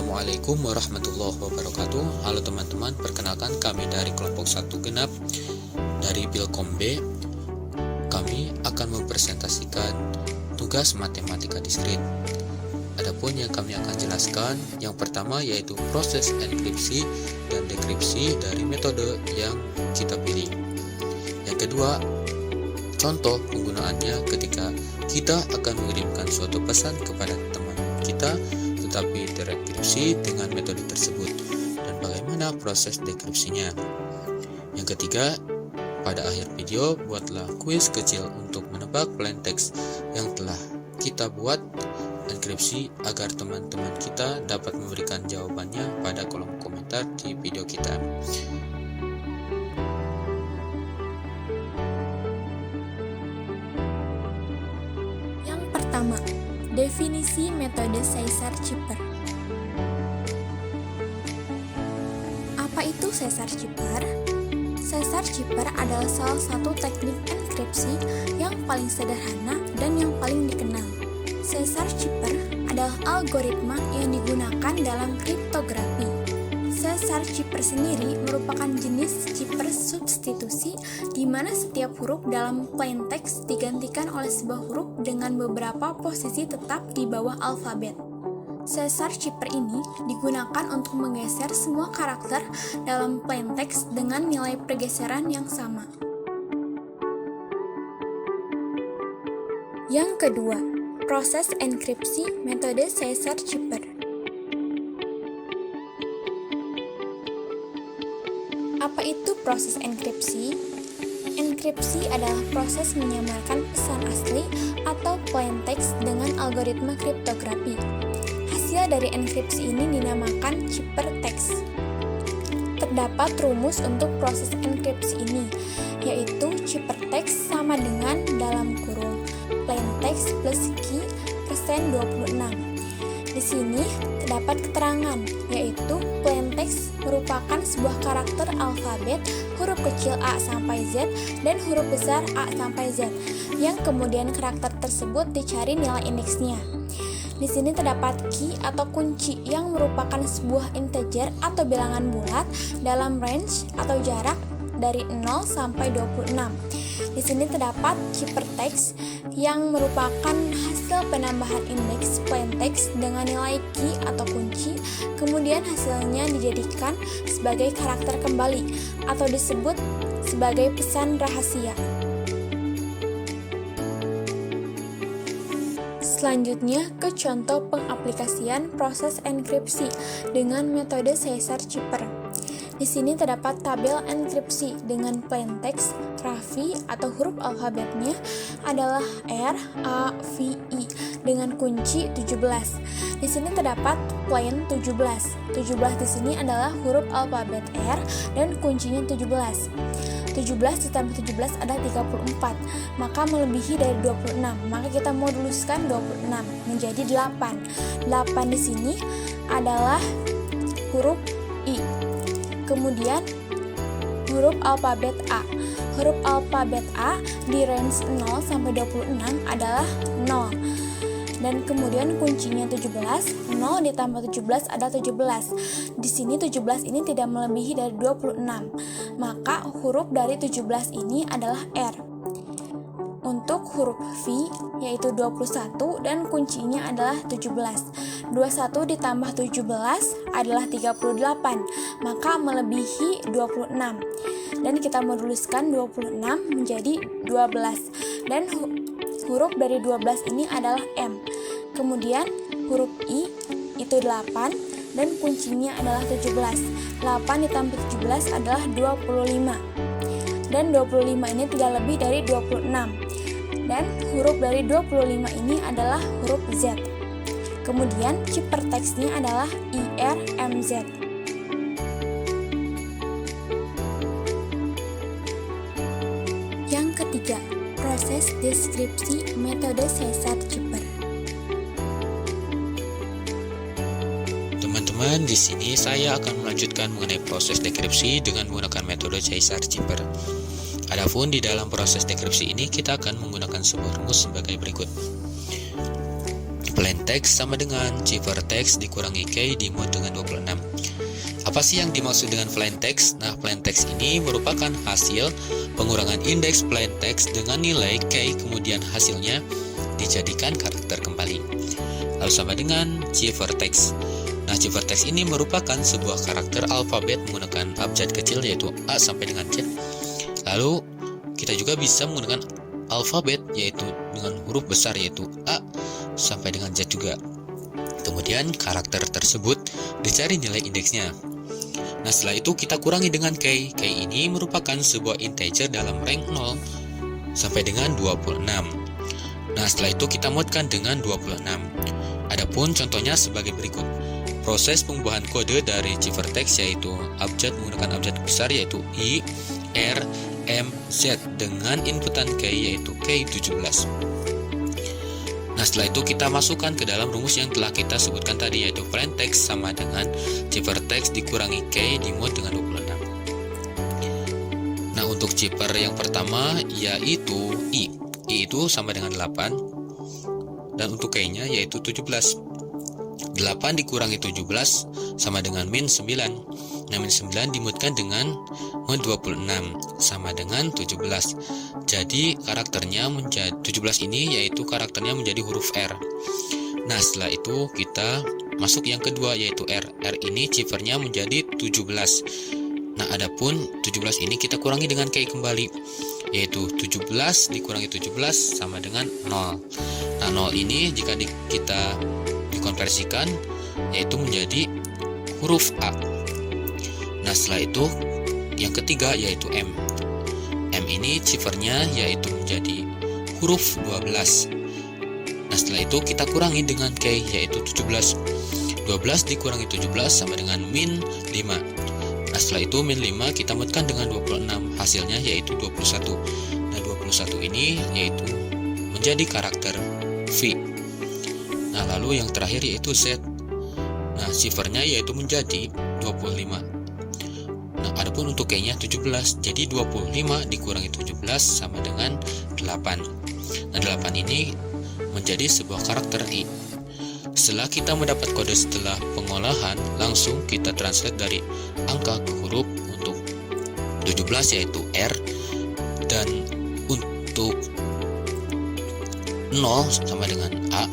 Assalamualaikum warahmatullahi wabarakatuh. Halo teman-teman, perkenalkan kami dari kelompok 1 genap dari Bilkom B. Kami akan mempresentasikan tugas matematika diskrit. Adapun yang kami akan jelaskan, yang pertama yaitu proses enkripsi dan dekripsi dari metode yang kita pilih. Yang kedua, contoh penggunaannya ketika kita akan mengirimkan suatu pesan kepada teman kita tetapi dekripsi dengan metode tersebut, dan bagaimana proses dekripsinya. Yang ketiga, pada akhir video buatlah kuis kecil untuk menebak plain text yang telah kita buat enkripsi agar teman-teman kita dapat memberikan jawabannya pada kolom komentar di video kita. Yang pertama, definisi metode Caesar-Schipper. Apa itu Caesar-Schipper? Caesar-Schipper adalah salah satu teknik enkripsi yang paling sederhana dan yang paling dikenal. Caesar-Schipper adalah algoritma yang digunakan dalam kriptografi. Caesar-Schipper sendiri merupakan jenis Schipper substitusi di mana setiap huruf dalam plain text digantikan oleh sebuah huruf dengan beberapa posisi tetap di bawah alfabet. Caesar-Schipper ini digunakan untuk menggeser semua karakter dalam plain text dengan nilai pergeseran yang sama. Yang kedua, proses enkripsi metode Caesar-Schipper. Apa itu proses enkripsi? Enkripsi adalah proses menyamarkan pesan asli atau plain text dengan algoritma kriptografi. Hasil dari enkripsi ini dinamakan ciphertext. Terdapat rumus untuk proses enkripsi ini, yaitu ciphertext sama dengan dalam kurung plain text plus key persen 26. Di sini terdapat keterangan, yaitu plain text merupakan sebuah karakter alfabet huruf kecil A sampai Z dan huruf besar A sampai Z, yang kemudian karakter tersebut dicari nilai indeksnya. Di sini terdapat key atau kunci yang merupakan sebuah integer atau bilangan bulat dalam range atau jarak dari 0 sampai 26. Di sini terdapat ciphertext yang merupakan hasil penambahan indeks plain text dengan nilai key atau kunci, kemudian hasilnya dijadikan sebagai karakter kembali atau disebut sebagai pesan rahasia. Selanjutnya ke contoh pengaplikasian proses enkripsi dengan metode Caesar-Schipper. Di sini terdapat tabel enkripsi dengan plain text. Rafi atau huruf alfabetnya adalah R, A, V, I dengan kunci 17. Di sini terdapat plain 17. 17 di sini adalah huruf alfabet R dan kuncinya 17. 17 ditambah 17 adalah 34, maka melebihi dari 26, maka kita moduluskan 26 menjadi 8. 8 di sini adalah huruf I. Kemudian huruf alfabet A. Huruf alfabet A di range 0 sampai 26 adalah 0. Dan kemudian kuncinya 17, 0 ditambah 17 adalah 17. Di sini 17 ini tidak melebihi dari 26, maka huruf dari 17 ini adalah R. Untuk huruf V yaitu 21 dan kuncinya adalah 17. 21 ditambah 17 adalah 38, maka melebihi 26. Dan kita moduluskan 26 menjadi 12. Dan huruf dari 12 ini adalah M. Kemudian huruf I itu 8 dan kuncinya adalah 17. 8 ditambah 17 adalah 25. Dan 25 ini tidak lebih dari 26. Dan huruf dari 25 ini adalah huruf Z. Kemudian ciphertextnya adalah IRMZ. Yang ketiga, proses deskripsi metode Caesar-Schipper. Teman-teman, di sini saya akan melanjutkan mengenai proses dekripsi dengan menggunakan metode Caesar-Schipper. Adapun di dalam proses dekripsi ini kita akan menggunakan sebuah rumus sebagai berikut. plaintext sama dengan ciphertext dikurangi K dimuat dengan 26. Apa sih yang dimaksud dengan plaintext? Nah, plaintext ini merupakan hasil pengurangan indeks plaintext dengan nilai K, kemudian hasilnya dijadikan karakter kembali. Lalu sama dengan ciphertext. Nah, ciphertext ini merupakan sebuah karakter alfabet menggunakan abjad kecil yaitu A sampai dengan Z. Lalu kita juga bisa menggunakan alfabet yaitu dengan huruf besar yaitu A sampai dengan Z juga. Kemudian karakter tersebut dicari nilai indeksnya. Nah, setelah itu kita kurangi dengan K. K ini merupakan sebuah integer dalam rank 0 sampai dengan 26. Nah, setelah itu kita muatkan dengan 26. Adapun contohnya sebagai berikut. Proses pengubahan kode dari ciphertext yaitu abjad menggunakan abjad besar yaitu I, R, M, Z dengan inputan K yaitu K17. Nah, setelah itu kita masukkan ke dalam rumus yang telah kita sebutkan tadi yaitu plaintext sama dengan ciphertext dikurangi K dimuat dengan 26. Nah, untuk cipher yang pertama yaitu I. I itu sama dengan 8 dan untuk K-nya yaitu 17. 8 dikurangi 17 sama dengan min 9. Nah, min 9 dimuatkan dengan min 26 sama dengan 17. Jadi karakternya menjadi 17 ini yaitu karakternya menjadi huruf R. Nah, setelah itu kita masuk yang kedua yaitu R. R ini ciphernya menjadi 17. Nah, adapun 17 ini kita kurangi dengan K kembali yaitu 17 dikurangi 17 sama dengan 0. Nah, 0 ini jika kita dikonversikan yaitu menjadi huruf A. Nah, setelah itu yang ketiga yaitu M. M ini ciphernya yaitu menjadi huruf 12. Nah, setelah itu kita kurangi dengan K yaitu 17. 12 dikurangi 17 sama dengan min 5. Nah, setelah itu min 5 kita muatkan dengan 26. Hasilnya yaitu 21. Nah, 21 ini yaitu menjadi karakter V. Nah, lalu yang terakhir yaitu Z. Nah, ciphernya yaitu menjadi 25. Nah, adapun untuk K-nya 17. Jadi 25 dikurangi 17 sama dengan 8. Nah, 8 ini menjadi sebuah karakter I. Setelah kita mendapat kode setelah pengolahan, langsung kita translate dari angka ke huruf. Untuk 17 yaitu R, dan untuk 0 sama dengan A,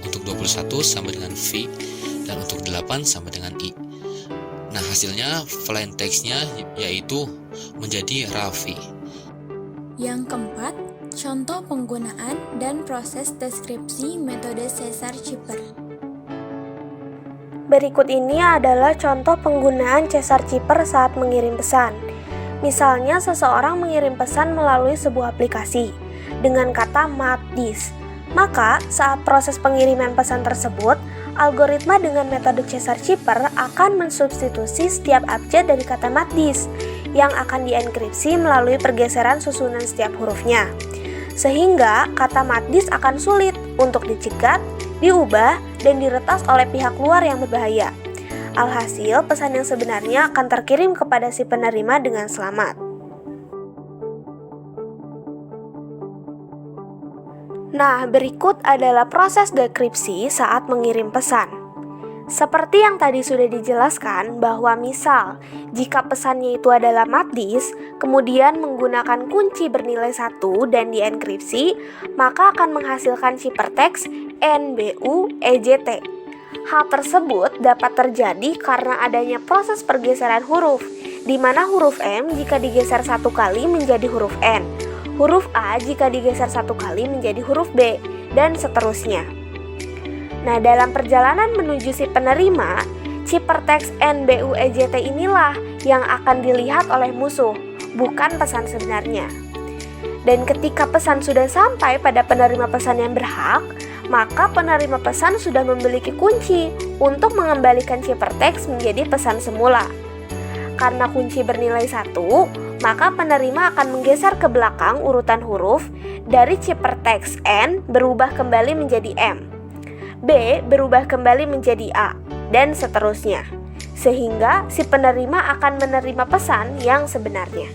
untuk 21 sama dengan V, dan untuk 8 sama dengan I. Nah, hasilnya plaintext-nya yaitu menjadi Raffi. Yang keempat, contoh penggunaan dan proses deskripsi metode Caesar-Cipher. Berikut ini adalah contoh penggunaan Caesar-Cipher saat mengirim pesan. Misalnya, seseorang mengirim pesan melalui sebuah aplikasi dengan kata MATDIS. Maka, saat proses pengiriman pesan tersebut, algoritma dengan metode Caesar-Cipher akan mensubstitusi setiap abjad dari kata MATDIS yang akan dienkripsi melalui pergeseran susunan setiap hurufnya. Sehingga kata MATDIS akan sulit untuk dicegat, diubah, dan diretas oleh pihak luar yang berbahaya. Alhasil, pesan yang sebenarnya akan terkirim kepada si penerima dengan selamat. Nah, berikut adalah proses dekripsi saat mengirim pesan. Seperti yang tadi sudah dijelaskan bahwa misal, jika pesannya itu adalah MATDIS, kemudian menggunakan kunci bernilai 1 dan dienkripsi, maka akan menghasilkan ciphertext NBUEJT. Hal tersebut dapat terjadi karena adanya proses pergeseran huruf, di mana huruf M jika digeser 1 kali menjadi huruf N, huruf A jika digeser 1 kali menjadi huruf B, dan seterusnya. Nah, dalam perjalanan menuju si penerima, ciphertext NBUEJT inilah yang akan dilihat oleh musuh, bukan pesan sebenarnya. Dan ketika pesan sudah sampai pada penerima pesan yang berhak, maka penerima pesan sudah memiliki kunci untuk mengembalikan ciphertext menjadi pesan semula. Karena kunci bernilai 1, maka penerima akan menggeser ke belakang urutan huruf dari ciphertext N berubah kembali menjadi M, B berubah kembali menjadi A, dan seterusnya. Sehingga si penerima akan menerima pesan yang sebenarnya.